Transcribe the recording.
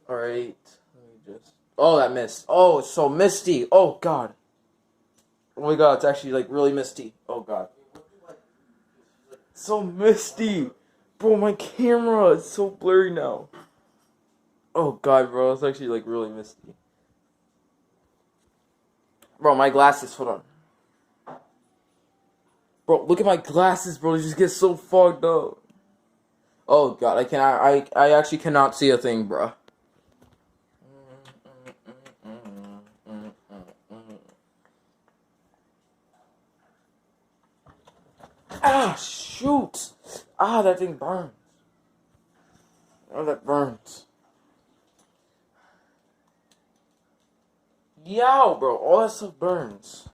Alright. Let me just... Oh, that missed. Oh, it's so misty. Oh, God. Oh, my God. It's actually, like, really misty. Oh, God. So misty. Bro, my camera is so blurry now. Oh, God, bro. It's actually, like, really misty. Bro, my glasses. Hold on. Bro, look at my glasses, bro. They just get so fogged up. Oh, God. I actually cannot see a thing, bro. Ah, shoot. Ah, that thing burns. Oh, that burns. Yow, bro. All that stuff burns.